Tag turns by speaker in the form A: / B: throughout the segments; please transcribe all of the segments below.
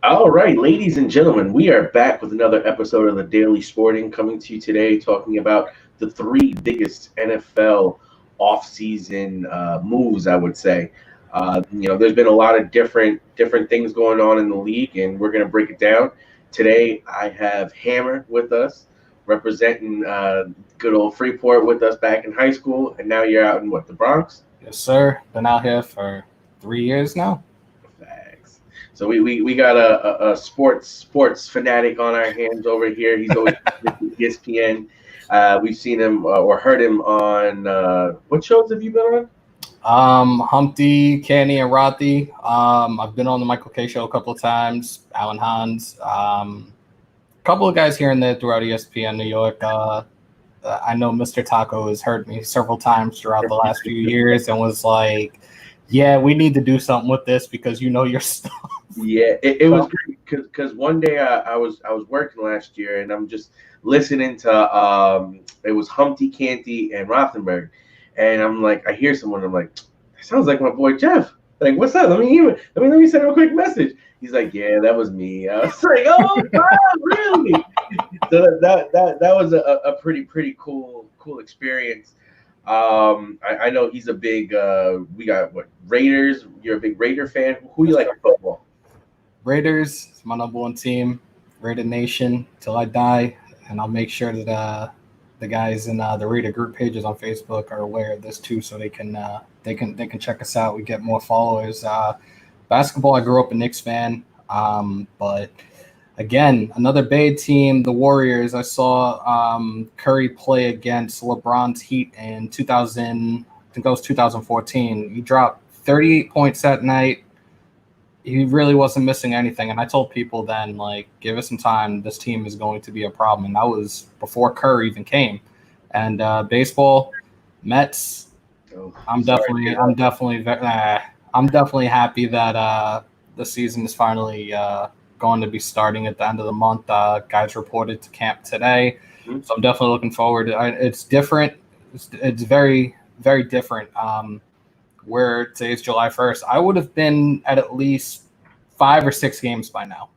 A: All right, ladies and gentlemen, we are back with another episode of the Daily Sporting coming to you today, talking about the three biggest NFL offseason moves, I would say. There's been a lot of different things going on in the league, and we're going to break it down. Today, I have Hammer with us, representing good old Freeport with us back in high school, and now you're out in what, the Bronx?
B: Yes, sir. Been out here for 3 years now.
A: Facts. So we got a sports fanatic on our hands over here. He's always with ESPN. We've seen him or heard him on what shows have you been on?
B: Humpty, Canny, and Rothi. I've been on the Michael K show a couple of times. Alan Hans. A couple of guys here and there throughout ESPN New York. I know Mr. Taco has heard me several times throughout the last few years and was like, "Yeah, we need to do something with this because you know your stuff."
A: Yeah, it was because one day I was working last year and I'm just listening to it was Humpty, Canty, and Rothenberg, and I'm like, I hear someone, I'm like, that sounds like my boy Jeff. Like, what's up? Let me send him a quick message. He's like, yeah, that was me. I was like, oh wow, really? So that was a pretty cool experience. I know he's a big. We got what, Raiders? You're a big Raider fan. Who you like in football?
B: Raiders is my number one team. Raider Nation till I die, and I'll make sure that the guys in the Raider group pages on Facebook are aware of this too, so they can check us out. We get more followers. Basketball, I grew up a Knicks fan, but again, another Bay team, the Warriors. I saw Curry play against LeBron's Heat in 2000. I think that was 2014. He dropped 38 points that night. He really wasn't missing anything. And I told people then, like, give us some time. This team is going to be a problem. And that was before Curry even came. And baseball, Mets. I'm definitely happy that the season is finally going to be starting at the end of the month. Guys reported to camp today.
A: Mm-hmm.
B: So I'm definitely looking forward. It's different. It's very, very different. Where today's July 1st, I would have been at least 5 or 6 games by now.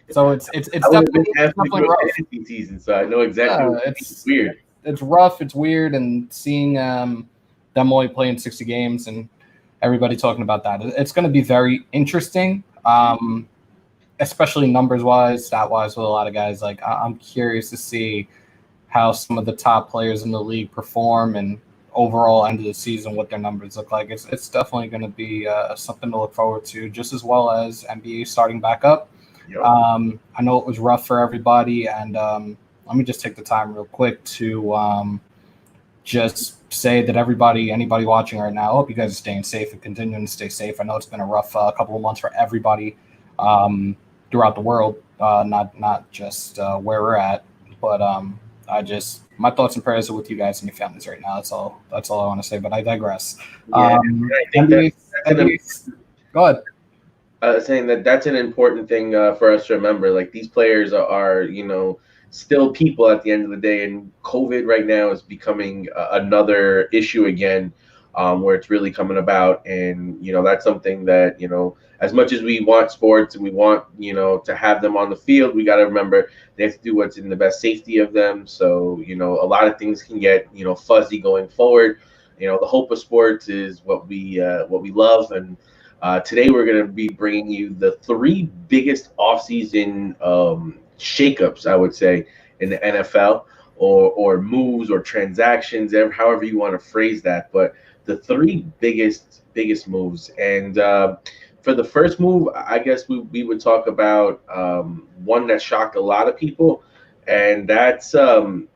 B: So it's definitely rough.
A: Season, so I know exactly. It's weird.
B: It's rough. It's weird, and seeing them only playing 60 games and everybody talking about that, it's going to be very interesting. Especially numbers wise, stat wise, with a lot of guys. Like, I'm curious to see how some of the top players in the league perform and overall end of the season, what their numbers look like. It's definitely going to be something to look forward to, just as well as NBA starting back up.
A: Yep.
B: I know it was rough for everybody, and let me just take the time real quick to just say that anybody watching right now, I hope you guys are staying safe and continuing to stay safe. I know it's been a rough couple of months for everybody throughout the world, not just where we're at, but my thoughts and prayers are with you guys and your families right now. That's all I want to say, but I digress.
A: Yeah, I think
B: go ahead.
A: Saying that's an important thing for us to remember. Like, these players are still people at the end of the day, and COVID right now is becoming another issue again, where it's really coming about. And that's something that as much as we want sports and we want to have them on the field, we got to remember they have to do what's in the best safety of them. So a lot of things can get fuzzy going forward. The hope of sports is what we love, and today we're going to be bringing you the 3 biggest offseason shakeups, I would say, in the NFL, or moves or transactions, however you want to phrase that. But the 3 biggest moves. And for the first move, I guess we would talk about one that shocked a lot of people, and that's the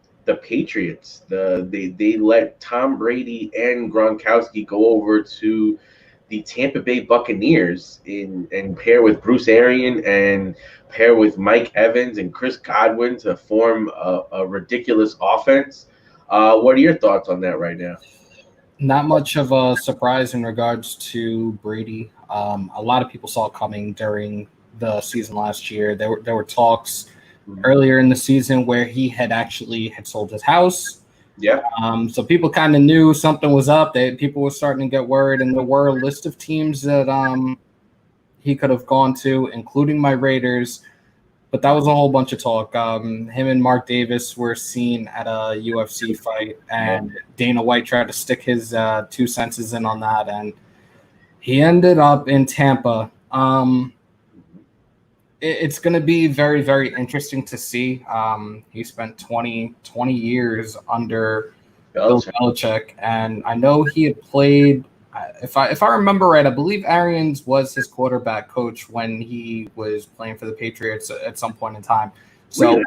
A: Patriots. They let Tom Brady and Gronkowski go over to the Tampa Bay Buccaneers and pair with Bruce Arians and pair with Mike Evans and Chris Godwin to form a ridiculous offense. What are your thoughts on that right now?
B: Not much of a surprise in regards to Brady. A lot of people saw it coming during the season last year. There were talks earlier in the season where he had sold his house.
A: Yeah.
B: So people kind of knew something was up. People were starting to get worried, and there were a list of teams that he could have gone to, including my Raiders. But that was a whole bunch of talk. Him and Mark Davis were seen at a UFC fight, and Dana White tried to stick his 2 cents in on that, and he ended up in Tampa. It's going to be very, very interesting to see. He spent 20 years under Bill Belichick, and I know he had played. If I remember right, I believe Arians was his quarterback coach when he was playing for the Patriots at some point in time. So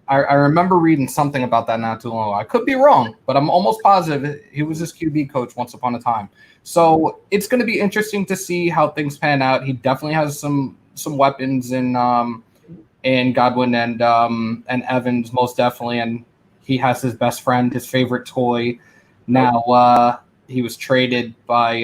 B: I remember reading something about that not too long ago. I could be wrong, but I'm almost positive he was his QB coach once upon a time. So it's going to be interesting to see how things pan out. He definitely has some weapons in Godwin and Evans, most definitely, and he has his best friend, his favorite toy. Now he was traded by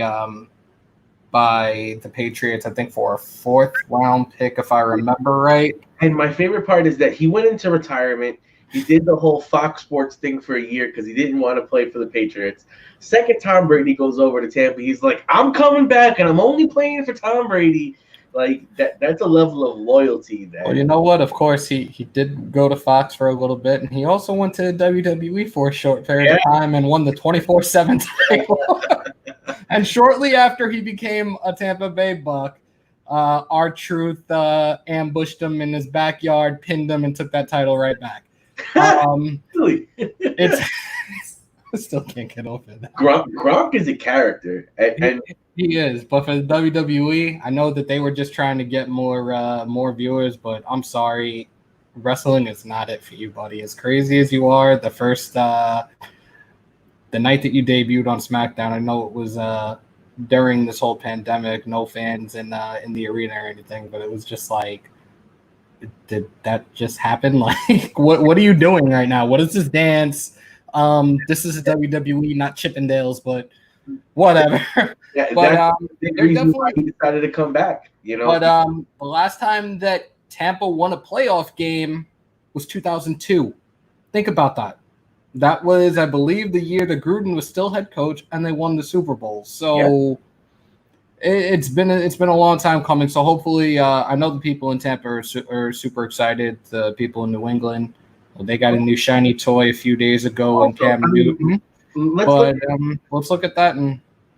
B: the Patriots, I think, for a 4th round pick, if I remember right.
A: And my favorite part is that he went into retirement. He did the whole Fox Sports thing for a year because he didn't want to play for the Patriots. Second Tom Brady goes over to Tampa. He's like, I'm coming back, and I'm only playing for Tom Brady. Like that's a level of loyalty that.
B: Well, you know what? Of course, he did go to Fox for a little bit, and he also went to WWE for a short period of time and won the 24/7 title. And shortly after he became a Tampa Bay Buck, R-Truth ambushed him in his backyard, pinned him, and took that title right back.
A: Really?
B: I still can't get over that.
A: Gronk is a character, and
B: he is. But for the WWE, I know that they were just trying to get more viewers, but I'm sorry, wrestling is not it for you, buddy. As crazy as you are, the first the night that you debuted on SmackDown, I know it was during this whole pandemic, no fans in the arena or anything, but it was just like, did that just happen? Like, what are you doing right now? What is this dance? This is a WWE, not Chippendales, but whatever.
A: Yeah,
B: but
A: that's the reason why he decided to come back. You know,
B: but the last time that Tampa won a playoff game was 2002. Think about that. That was, I believe, the year that Gruden was still head coach, and they won the Super Bowl. So it's been a long time coming. So hopefully, I know the people in Tampa are super excited. The people in New England. Well, they got a new shiny toy a few days ago in Cam Newton. Let's look at that.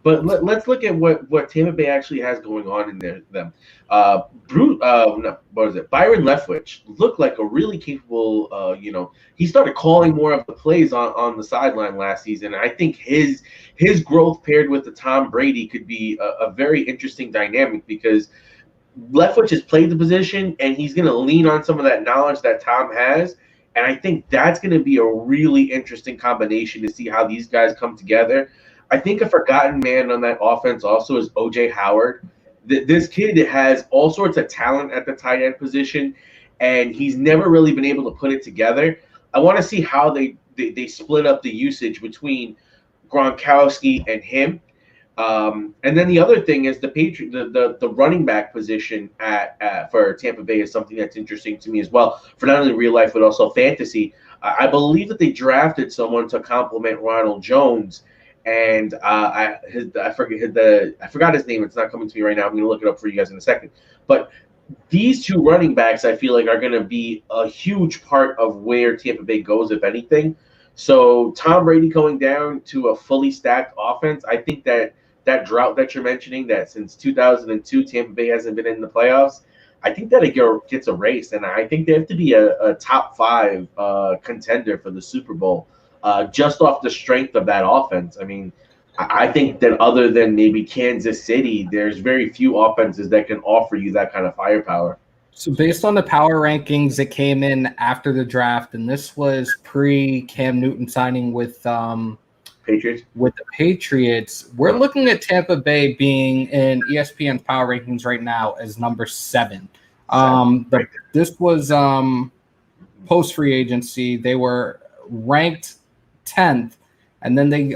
A: Let's look at what Tampa Bay actually has going on in them. Byron Leftwich looked like a really capable. He started calling more of the plays on the sideline last season. And I think his growth paired with the Tom Brady could be a very interesting dynamic because Leftwich has played the position and he's going to lean on some of that knowledge that Tom has. And I think that's going to be a really interesting combination to see how these guys come together. I think a forgotten man on that offense also is O.J. Howard. This kid has all sorts of talent at the tight end position, and he's never really been able to put it together. I want to see how they split up the usage between Gronkowski and him. And then the other thing is the running back position for Tampa Bay is something that's interesting to me as well, for not only real life but also fantasy. I believe that they drafted someone to complement Ronald Jones, and I forgot his name. It's not coming to me right now. I'm going to look it up for you guys in a second. But these two running backs, I feel like, are going to be a huge part of where Tampa Bay goes, if anything. So Tom Brady going down to a fully stacked offense, I think that drought that you're mentioning, that since 2002 Tampa Bay hasn't been in the playoffs, I think that it gets erased, and I think they have to be a top 5 contender for the Super Bowl just off the strength of that offense. I mean, I think that other than maybe Kansas City, there's very few offenses that can offer you that kind of firepower.
B: So based on the power rankings that came in after the draft, and this was pre-Cam Newton signing with
A: Patriots.
B: With the Patriots, we're looking at Tampa Bay being in ESPN's power rankings right now as number 7. This was post free agency. They were ranked 10th, and then they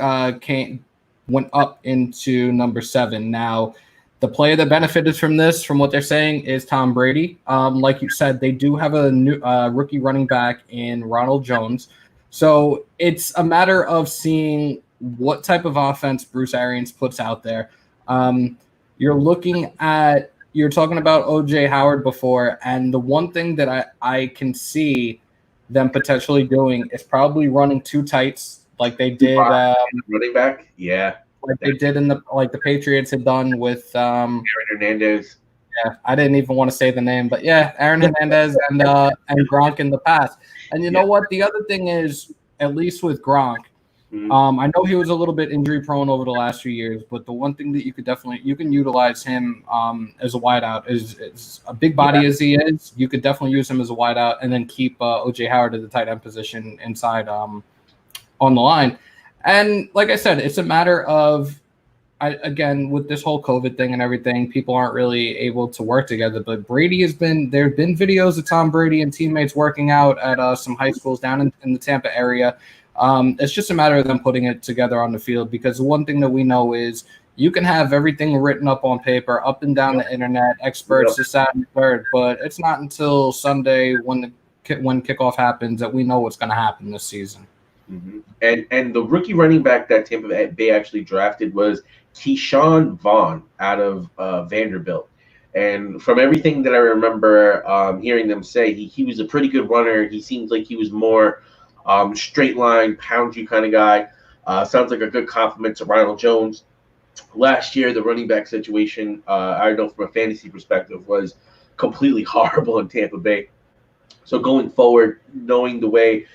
B: went up into number 7. Now, the player that benefited from this, from what they're saying, is Tom Brady. Like you said, they do have a new rookie running back in Ronald Jones. So it's a matter of seeing what type of offense Bruce Arians puts out there. You're looking at you're talking about OJ Howard before, and the one thing that I can see them potentially doing is probably running two tights like they did
A: running back. Yeah.
B: Like they did in the Patriots had done with
A: Aaron Hernandez.
B: Yeah, I didn't even want to say the name, but yeah, Aaron Hernandez and Gronk in the past. And you know what? The other thing is, at least with Gronk, I know he was a little bit injury prone over the last few years, but the one thing that you can utilize him as a wideout is a big body as he is. You could definitely use him as a wideout, and then keep OJ Howard at the tight end position inside on the line. And like I said, it's a matter of, again, with this whole COVID thing and everything, people aren't really able to work together. But Brady there have been videos of Tom Brady and teammates working out at some high schools down in the Tampa area. It's just a matter of them putting it together on the field, because the one thing that we know is you can have everything written up on paper, up and down the internet, experts, this, that, and third, but it's not until Sunday when kickoff happens that we know what's going to happen this season.
A: Mm-hmm. And the rookie running back that Tampa Bay actually drafted was Keyshawn Vaughn out of Vanderbilt. And from everything that I remember hearing them say, he was a pretty good runner. He seems like he was more straight line, pound you kind of guy. Sounds like a good compliment to Ronald Jones. Last year, the running back situation, I know from a fantasy perspective, was completely horrible in Tampa Bay. So going forward, knowing the way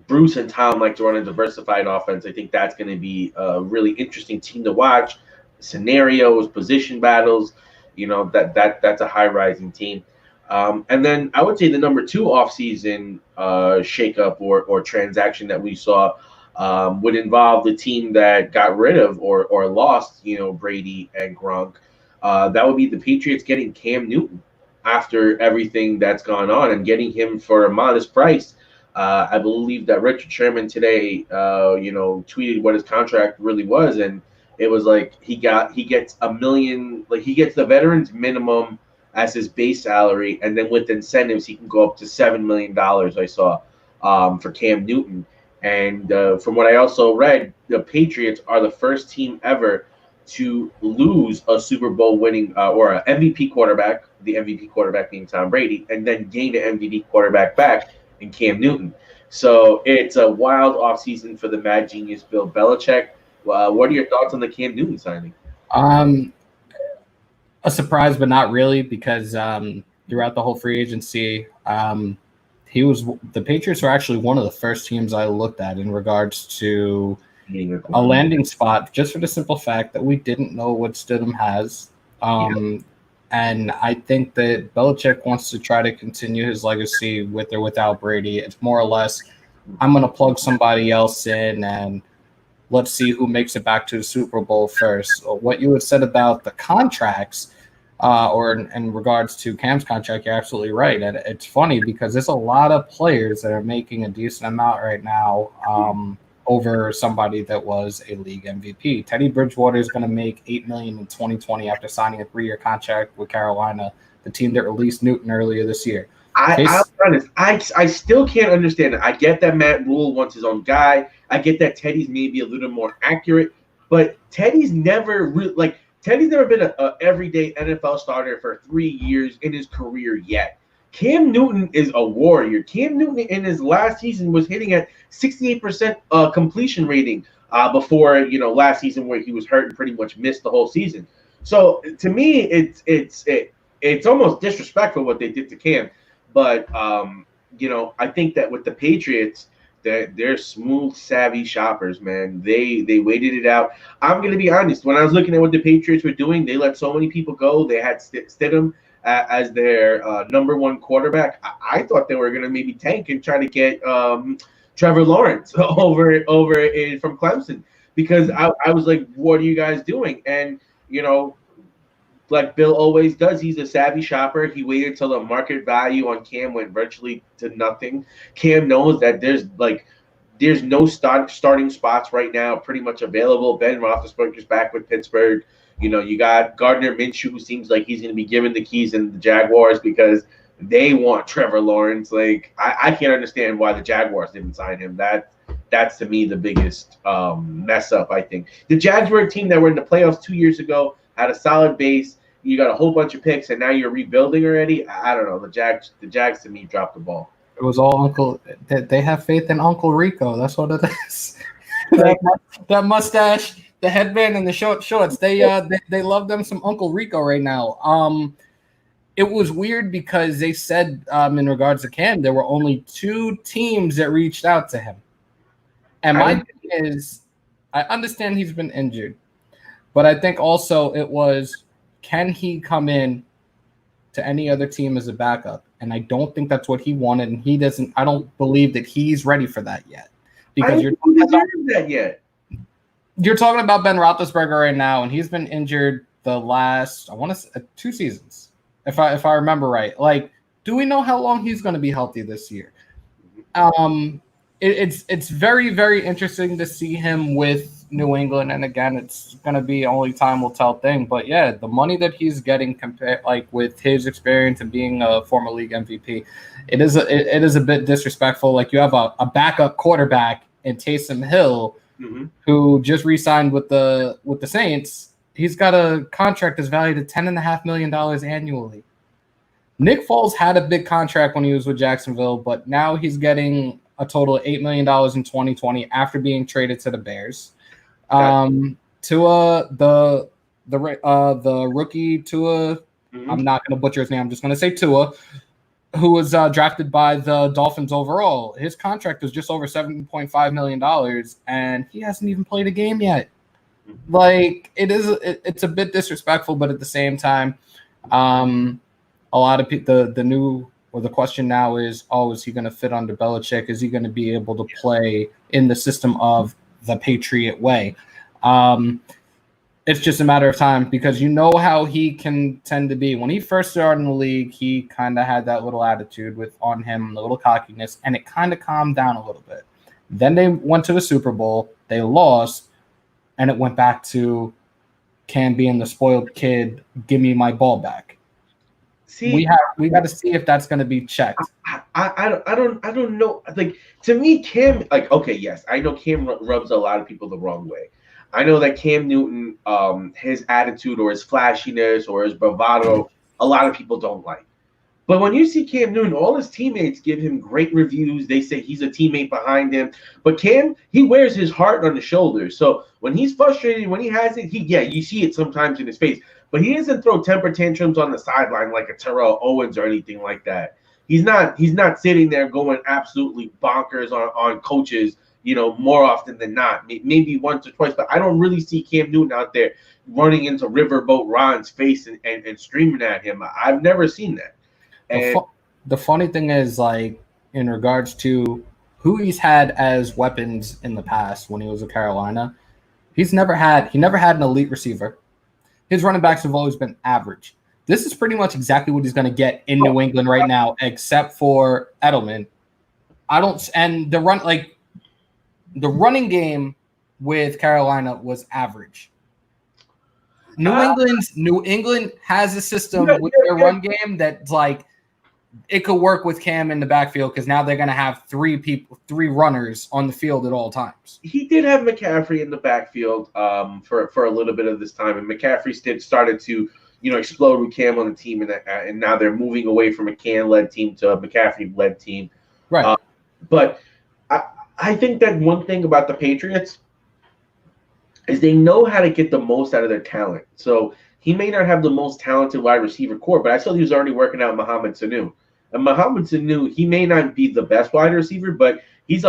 A: Bruce and Tom like to run a diversified offense, I think that's going to be a really interesting team to watch. Scenarios, position battles, that's a high-rising team. And then I would say the number 2 offseason shakeup or transaction that we saw would involve the team that got rid of or lost, Brady and Gronk. That would be the Patriots getting Cam Newton after everything that's gone on, and getting him for a modest price. I believe that Richard Sherman today, tweeted what his contract really was, and it was like he gets $1 million, like he gets the veterans minimum as his base salary, and then with incentives he can go up to $7 million. I saw for Cam Newton, and from what I also read, the Patriots are the first team ever to lose a Super Bowl winning or an MVP quarterback, the MVP quarterback being Tom Brady, and then gain an MVP quarterback back in Cam Newton. So it's a wild offseason for the mad genius Bill Belichick. What are your thoughts on the Cam Newton signing?
B: A surprise, but not really, because throughout the whole free agency, the Patriots were actually one of the first teams I looked at in regards to a landing spot, just for the simple fact that we didn't know what Stidham has. And I think that Belichick wants to try to continue his legacy with or without Brady. It's more or less, I'm going to plug somebody else in and let's see who makes it back to the Super Bowl first. What you had said about the contracts, or in regards to Cam's contract, you're absolutely right. And it's funny because there's a lot of players that are making a decent amount right now over somebody that was a league MVP. Teddy Bridgewater is going to make $8 million in 2020 after signing a 3-year contract with Carolina, the team that released Newton earlier this year.
A: I'll be honest, I still can't understand it. I get that Matt Rule wants his own guy. I get that Teddy's maybe a little more accurate, but Teddy's never been an everyday NFL starter for 3 years in his career yet. Cam Newton is a warrior. Cam Newton in his last season was hitting at 68% completion rating before last season, where he was hurt and pretty much missed the whole season. So to me, it's almost disrespectful what they did to Cam. But I think that with the Patriots, they're smooth, savvy shoppers, man. They waited it out. I'm gonna be honest. When I was looking at what the Patriots were doing, they let so many people go. They had Stidham as their number 1 quarterback. I thought they were going to maybe tank and try to get Trevor Lawrence over from Clemson, because I was like, what are you guys doing? And, like Bill always does, he's a savvy shopper. He waited till the market value on Cam went virtually to nothing. Cam knows that there's no starting spots right now pretty much available. Ben Roethlisberger's back with Pittsburgh. You got Gardner Minshew, who seems like he's going to be given the keys in the Jaguars because they want Trevor Lawrence. Like, I can't understand why the Jaguars didn't sign him. That's to me the biggest mess up, I think. The Jags were a team that were in the playoffs 2 years ago, had a solid base. you got a whole bunch of picks, and now you're rebuilding already. I don't know. The Jags to me dropped the ball.
B: It was all Uncle. They have faith in Uncle Rico. That's what it is.
A: Like,
B: that mustache, the headband, and the shorts. They love them some Uncle Rico right now. It was weird because they said in regards to Cam, there were only 2 teams that reached out to him. And my thing is, I understand he's been injured, but I think also it was, can he come in to any other team as a backup? And I don't think that's what he wanted, and he doesn't. I don't believe that he's ready for that yet. Because you're talking about Ben Roethlisberger right now, and he's been injured the last, I want to say, 2 seasons, if I remember right. Like, do we know how long he's going to be healthy this year? It's very, very interesting to see him with New England, and again, it's going to be only time will tell thing. But yeah, the money that he's getting compared, like with his experience and being a former league MVP, it is a bit disrespectful. Like, you have a backup quarterback in Taysom Hill, who just re-signed with the Saints. He's got a contract that's valued at $10.5 million annually. Nick Foles had a big contract when he was with Jacksonville, but now he's getting a total of $8 million in 2020 after being traded to the Bears. Tua, the rookie Tua, I'm not going to butcher his name. I'm just going to say Tua, who was drafted by the Dolphins overall. His contract was just over $7.5 million, and he hasn't even played a game yet. Like, it's a bit disrespectful, but at the same time, a lot of people, the question now is, is he going to fit under Belichick? Is he going to be able to play in the system of the Patriot way? It's just a matter of time, because you know how he can tend to be. When he first started in the league, he kind of had that little attitude on him, the little cockiness, and it kind of calmed down a little bit. Then they went to the Super Bowl, they lost, and it went back to Cam being the spoiled kid, give me my ball back. See, we got to see if that's going to be checked.
A: I don't know. Like, to me, Cam, like, okay, yes, I know Cam rubs a lot of people the wrong way. I know that Cam Newton, his attitude or his flashiness or his bravado, a lot of people don't like. But when you see Cam Newton, all his teammates give him great reviews. They say he's a teammate behind him. But Cam, he wears his heart on his shoulders. So when he's frustrated, when he has it, you see it sometimes in his face. But he doesn't throw temper tantrums on the sideline like a Terrell Owens or anything like that. He's not sitting there going absolutely bonkers on coaches, more often than not. Maybe once or twice, but I don't really see Cam Newton out there running into Riverboat Ron's face and screaming at him. I've never seen that. And
B: the funny thing is, like, in regards to who he's had as weapons in the past when he was at Carolina, he never had an elite receiver. His running backs have always been average. This is pretty much exactly what he's going to get in New England right now, except for Edelman. The running game with Carolina was average. New England has a system with their run game that's like, it could work with Cam in the backfield, because now they're going to have 3 runners on the field at all times.
A: He did have McCaffrey in the backfield for a little bit of this time, and McCaffrey started to explode with Cam on the team, and now they're moving away from a Cam-led team to a McCaffrey-led team.
B: Right.
A: But I think that one thing about the Patriots is they know how to get the most out of their talent. So he may not have the most talented wide receiver core, but I saw he was already working out Mohamed Sanu. And Mohamed Sanu, he may not be the best wide receiver, but he's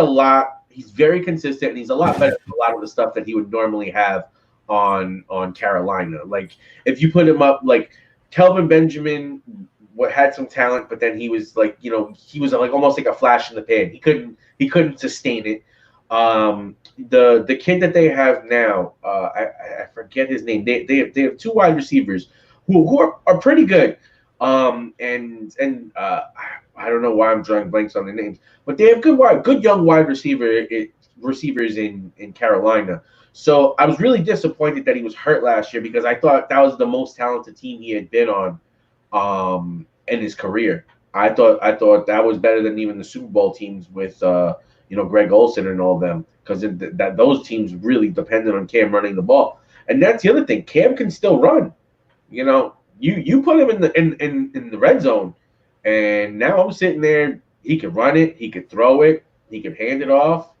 A: very consistent, and he's a lot better than a lot of the stuff that he would normally have on Carolina. Like, if you put him up, like Kelvin Benjamin had some talent, but then he was like, he was like almost like a flash in the pan. He couldn't sustain it. The kid that they have now, I forget his name. They have 2 wide receivers who are pretty good. And I don't know why I'm drawing blanks on the names, but they have good young wide receivers in Carolina. So I was really disappointed that he was hurt last year, because I thought that was the most talented team he had been on in his career. I thought that was better than even the Super Bowl teams with Greg Olsen and all of them, because those teams really depended on Cam running the ball. And that's the other thing. Cam can still run. you put him in the red zone, and now I'm sitting there. He could run it, he could throw it, he could hand it off.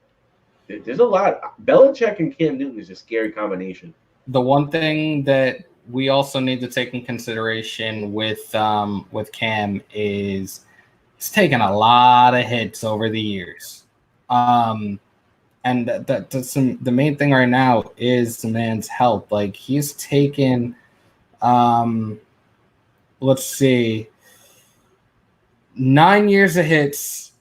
A: There's a lot. Belichick and Cam Newton is a scary combination.
B: The one thing that we also need to take in consideration with Cam is he's taken a lot of hits over the years. And the main thing right now is the man's health. Like, he's taken, let's see, 9 years of hits,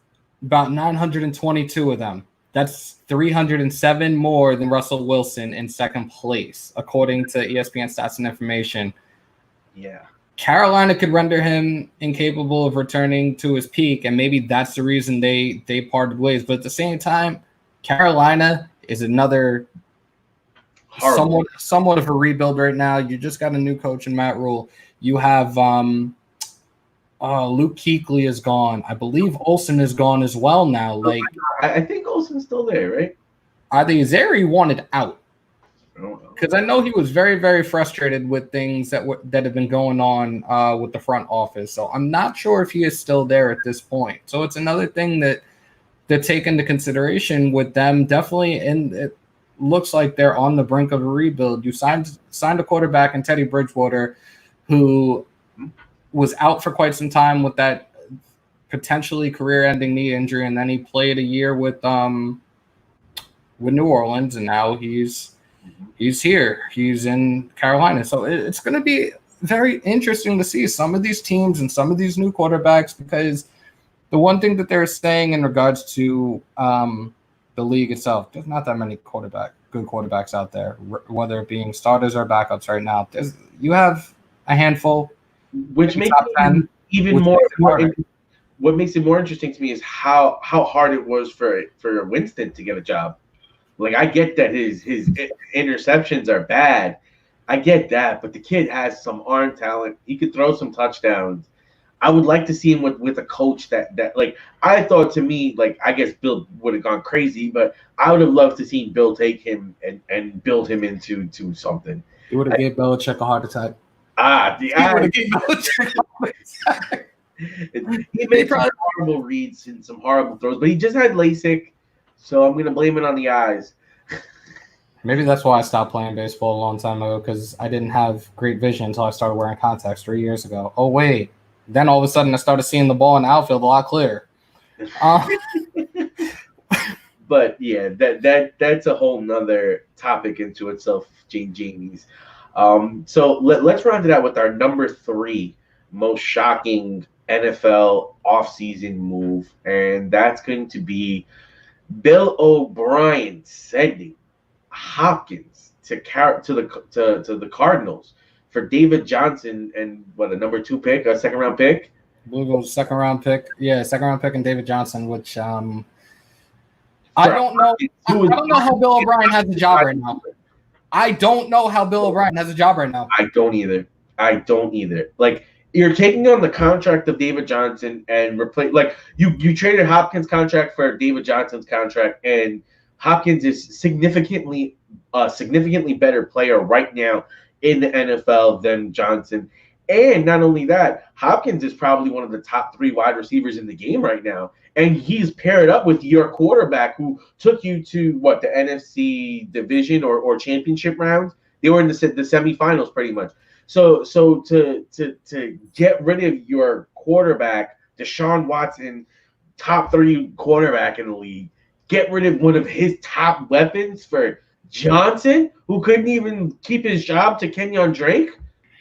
B: about 922 of them. That's 307 more than Russell Wilson in second place, according to ESPN Stats and Information.
A: Yeah.
B: Carolina could render him incapable of returning to his peak, and maybe that's the reason they parted ways. But at the same time, Carolina is another somewhat of a rebuild right now. You just got a new coach in Matt Rule. You have Luke Kuechly is gone. I believe Olsen is gone as well now. Like,
A: I think Olsen's still there, right?
B: I think Zeri wanted out because I know he was very, very frustrated with things that have been going on with the front office. So I'm not sure if he is still there at this point. So it's another thing that take into consideration with them. Definitely, and it looks like they're on the brink of a rebuild. You signed a quarterback in Teddy Bridgewater, who was out for quite some time with that potentially career-ending knee injury, and then he played a year with New Orleans, and now he's here. He's in Carolina. So it's going to be very interesting to see some of these teams and some of these new quarterbacks, because the one thing that they're saying in regards to the league itself, there's not that many good quarterbacks out there, whether it being starters or backups right now. You have a handful,
A: which makes it even more. What makes it more interesting to me is how hard it was for Winston to get a job. Like, I get that his interceptions are bad. I get that, but the kid has some arm talent. He could throw some touchdowns. I would like to see him with a coach that like, I thought, to me, like, I guess Bill would have gone crazy, but I would have loved to see Bill take him and build him into something.
B: He would have gave Belichick a heart attack.
A: He made some horrible reads and some horrible throws, but he just had LASIK, so I'm going to blame it on the eyes.
B: Maybe that's why I stopped playing baseball a long time ago, because I didn't have great vision until I started wearing contacts 3 years ago. Oh, wait. Then all of a sudden I started seeing the ball in the outfield a lot clearer.
A: But yeah, that's a whole nother topic into itself, Jamies. So let's round it out with our number 3 most shocking NFL offseason move, and that's going to be Bill O'Brien sending Hopkins to the Cardinals for David Johnson and a number 2 pick, a second round pick.
B: I believe it was a second round pick. Yeah, second round pick and David Johnson, which I don't know. I don't know how Bill O'Brien has a job right now. I don't know how Bill O'Brien has a job right now.
A: I don't either. Like, you're taking on the contract of David Johnson and replace, like, you traded Hopkins' contract for David Johnson's contract, and Hopkins is significantly better player right now in the NFL than Johnson. And not only that, Hopkins is probably one of the top 3 wide receivers in the game right now. And he's paired up with your quarterback who took you to the NFC division or championship rounds. They were in the semifinals pretty much. So to get rid of your quarterback, Deshaun Watson, top 3 quarterback in the league, get rid of one of his top weapons for Johnson, who couldn't even keep his job, to Kenyon Drake.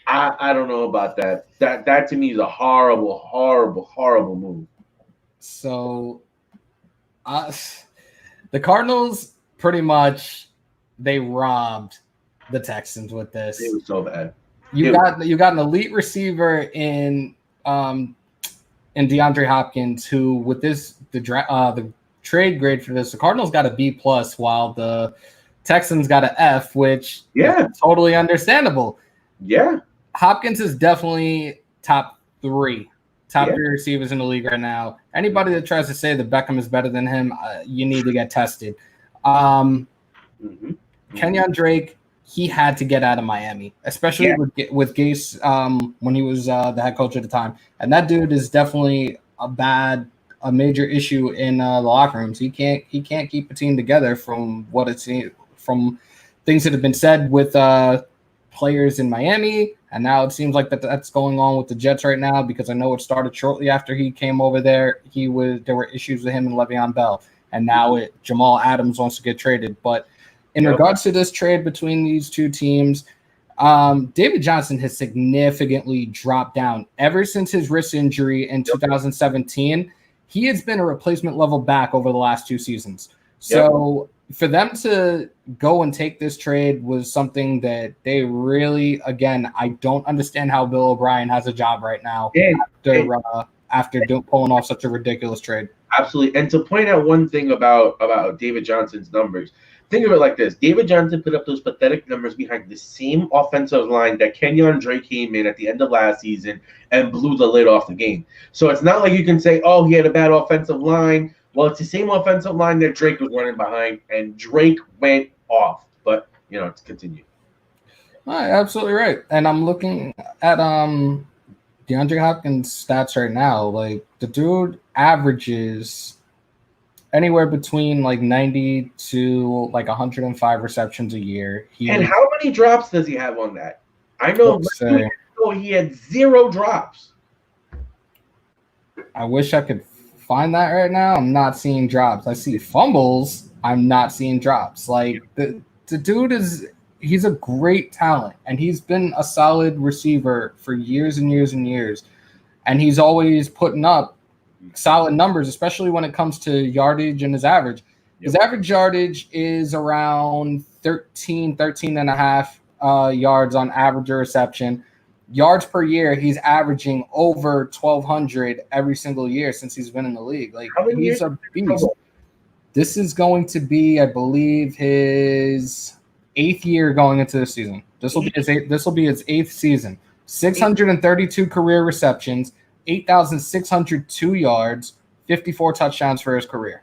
A: I don't know about that. That to me is a horrible, horrible, horrible move.
B: So, the Cardinals pretty much, they robbed the Texans with this.
A: It was so bad.
B: You got an elite receiver in DeAndre Hopkins, who with the trade grade for this, the Cardinals got a B+, while the Texans got an F, which is totally understandable.
A: Yeah,
B: Hopkins is definitely top 3 receivers in the league right now. Anybody that tries to say that Beckham is better than him, you need to get tested. Kenyon Drake, he had to get out of Miami, especially with Gase when he was the head coach at the time. And that dude is definitely a major issue in the locker rooms. He can't keep a team together from what it's from things that have been said with players in Miami, and now it seems like that's going on with the Jets right now, because I know it started shortly after he came over there. There were issues with him and Le'Veon Bell, and now Jamal Adams wants to get traded. But in regards to this trade between these two teams, David Johnson has significantly dropped down ever since his wrist injury in 2017. He has been a replacement level back over the last 2 seasons. So for them to go and take this trade was something that they really, again, I don't understand how Bill O'Brien has a job right now after pulling off such a ridiculous trade.
A: Absolutely. And to point out one thing about David Johnson's numbers, think of it like this. David Johnson put up those pathetic numbers behind the same offensive line that Kenyon Drake came in at the end of last season and blew the lid off the game. So it's not like you can say, oh, he had a bad offensive line. Well, it's the same offensive line that Drake was running behind, and Drake went off. But, to continue.
B: All right, absolutely right. And I'm looking at DeAndre Hopkins' stats right now. Like, the dude averages anywhere between like 90 to like 105 receptions a year.
A: And how many drops does he have on that? I know he had 0 drops.
B: I wish I could find that right now. I'm not seeing drops. I see fumbles. I'm not seeing drops. Like the dude he's a great talent, and he's been a solid receiver for years and years and years. And he's always putting up solid numbers, especially when it comes to yardage and his average. His average yardage is around 13 and a half yards on average a reception. Yards per year, he's averaging over 1,200 every single year since he's been in the league. Like, he's a beast. This is going to be, I believe, his 8th year going into the season. This will be his 8th season. 632 career receptions, 8,602 yards, 54 touchdowns for his career.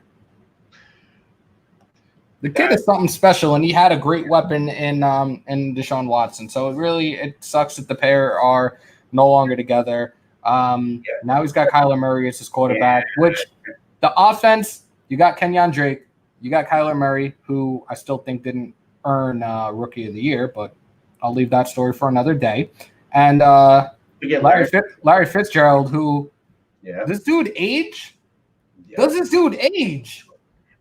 B: The kid is something special, and he had a great weapon in Deshaun Watson. So it sucks that the pair are no longer together. Now he's got Kyler Murray as his quarterback, which the offense, you got Kenyon Drake, you got Kyler Murray, who I still think didn't earn Rookie of the Year, but I'll leave that story for another day. And Larry Fitzgerald, who this dude age? Does this dude age?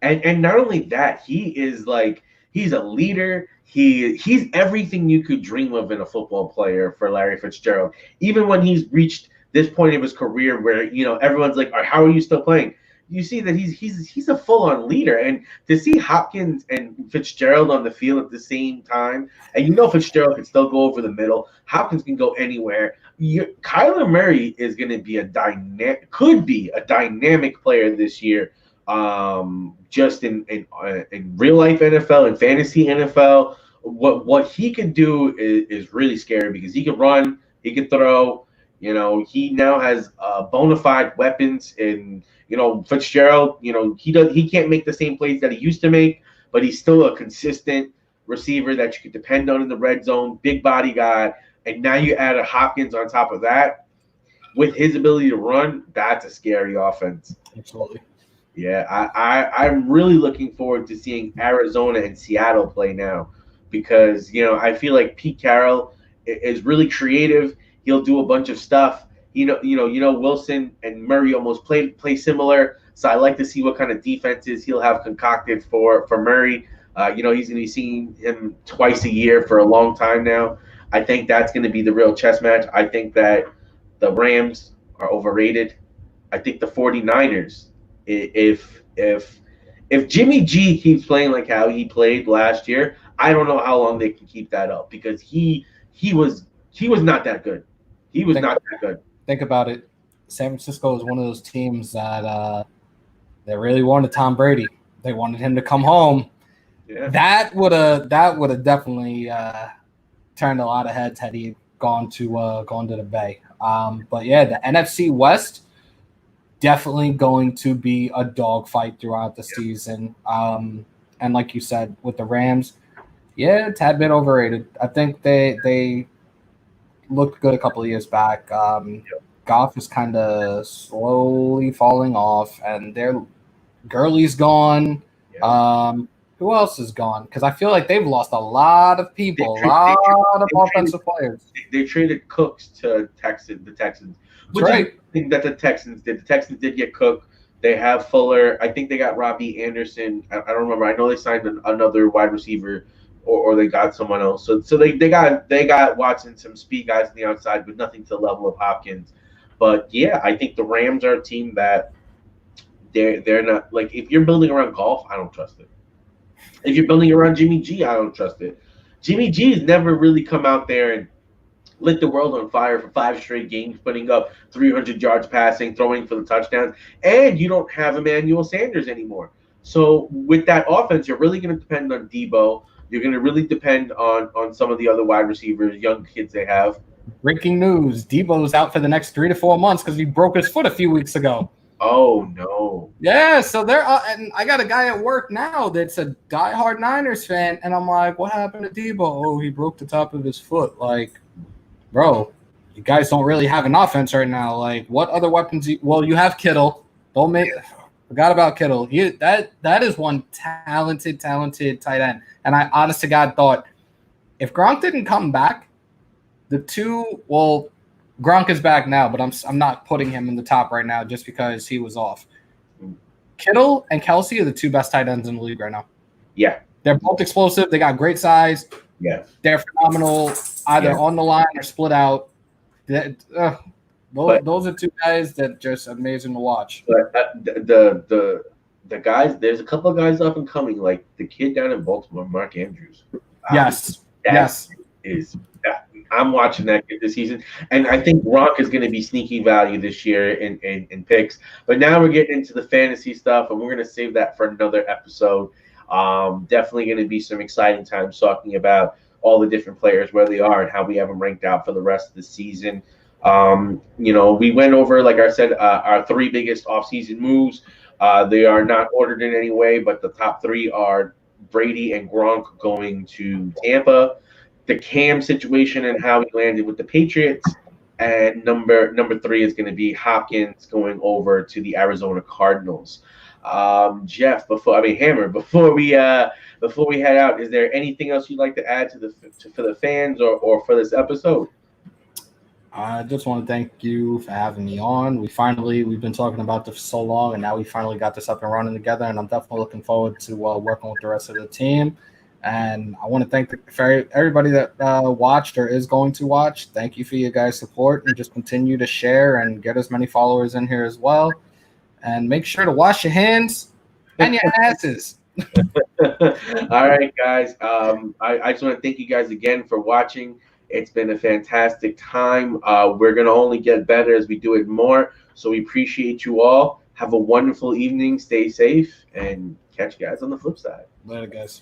A: And not only that, he's a leader. He's everything you could dream of in a football player for Larry Fitzgerald. Even when he's reached this point of his career where, everyone's like, how are you still playing? You see that he's a full-on leader. And to see Hopkins and Fitzgerald on the field at the same time, and Fitzgerald can still go over the middle. Hopkins can go anywhere. Kyler Murray is going to be could be a dynamic player this year. Just in real life NFL and fantasy NFL, what he can do is really scary, because he can run, he can throw. He now has bona fide weapons. And Fitzgerald, he can't make the same plays that he used to make, but he's still a consistent receiver that you can depend on in the red zone. Big body guy, and now you add a Hopkins on top of that with his ability to run. That's a scary offense.
B: Absolutely.
A: Yeah, I'm really looking forward to seeing Arizona and Seattle play now, because I feel like Pete Carroll is really creative. He'll do a bunch of stuff. Wilson and Murray almost play similar, so I like to see what kind of defenses he'll have concocted for Murray. He's going to be seeing him twice a year for a long time now. I think that's going to be the real chess match. I think that the Rams are overrated. I think the 49ers. If Jimmy G keeps playing like how he played last year, I don't know how long they can keep that up, because he was not that good. He was not that good.
B: Think about it. San Francisco is one of those teams that they really wanted Tom Brady. They wanted him to come home. Yeah. That would have definitely turned a lot of heads had he gone to the Bay. But yeah, the NFC West, definitely going to be a dogfight throughout the season. And like you said, with the Rams, Yeah, a tad bit overrated. I think they looked good a couple of years back. Goff is kind of slowly falling off, and their Gurley's gone.
A: Yeah.
B: Who else is gone? Because I feel like they've lost a lot of
A: They,
B: people, a
A: tra- they, tra-
B: lot of
A: they traded
B: offensive players.
A: they traded Cooks to the Texans,
B: That's
A: which is
B: right.
A: the thing that the Texans did. The Texans did get Cook. They have Fuller. I think they got Robbie Anderson. I don't remember. I know they signed another wide receiver, or they got someone else. So they got Watson, some speed guys on the outside, but nothing to the level of Hopkins. But yeah, I think the Rams are a team that they're not like, if you're building around golf, I don't trust it. If you're building around Jimmy G, I don't trust it. Jimmy G has never really come out there and lit the world on fire for 5 straight games, putting up 300 yards passing, throwing for the touchdowns, and you don't have Emmanuel Sanders anymore. So with that offense, you're really going to depend on Debo. You're going to really depend on some of the other wide receivers, young kids they have.
B: Breaking news: Debo's out for the next 3 to 4 months because he broke his foot a few weeks ago.
A: Oh no!
B: Yeah, so they're and I got a guy at work now that's a diehard Niners fan, and I'm like, "What happened to Debo? Oh, he broke the top of his foot." Like, bro, you guys don't really have an offense right now. Like, what other weapons? Well, you have Kittle. Don't make forgot about Kittle. That is one talented tight end. And I, honest to God, thought if Gronk didn't come back, Gronk is back now, but I'm not putting him in the top right now just because he was off. Kittle and Kelsey are the two best tight ends in the league right now.
A: Yeah,
B: they're both explosive. They got great size.
A: Yeah,
B: they're phenomenal, either on the line or split out. Those are two guys that just amazing to watch.
A: But the guys, there's a couple of guys up and coming, like the kid down in Baltimore, Mark Andrews.
B: Yes.
A: I'm watching that kid this season, and I think Gronk is going to be sneaky value this year in picks. But now we're getting into the fantasy stuff, and we're going to save that for another episode. Definitely going to be some exciting times talking about all the different players, where they are, and how we have them ranked out for the rest of the season. We went over, like I said, our 3 biggest offseason moves. They are not ordered in any way, but the top 3 are Brady and Gronk going to Tampa, the Cam situation and how he landed with the Patriots, and number 3 is going to be Hopkins going over to the Arizona Cardinals. Jeff, Hammer, before we head out, is there anything else you'd like to add for the fans or for this episode?
B: I just want to thank you for having me on. We've been talking about this for so long, and now we finally got this up and running together, and I'm definitely looking forward to working with the rest of the team. And I want to thank everybody that watched or is going to watch. Thank you for your guys' support, and just continue to share and get as many followers in here as well. And make sure to wash your hands and your asses.
A: All right, guys. I just want to thank you guys again for watching. It's been a fantastic time. We're going to only get better as we do it more. So we appreciate you all. Have a wonderful evening. Stay safe, and catch you guys on the flip side.
B: Later, guys.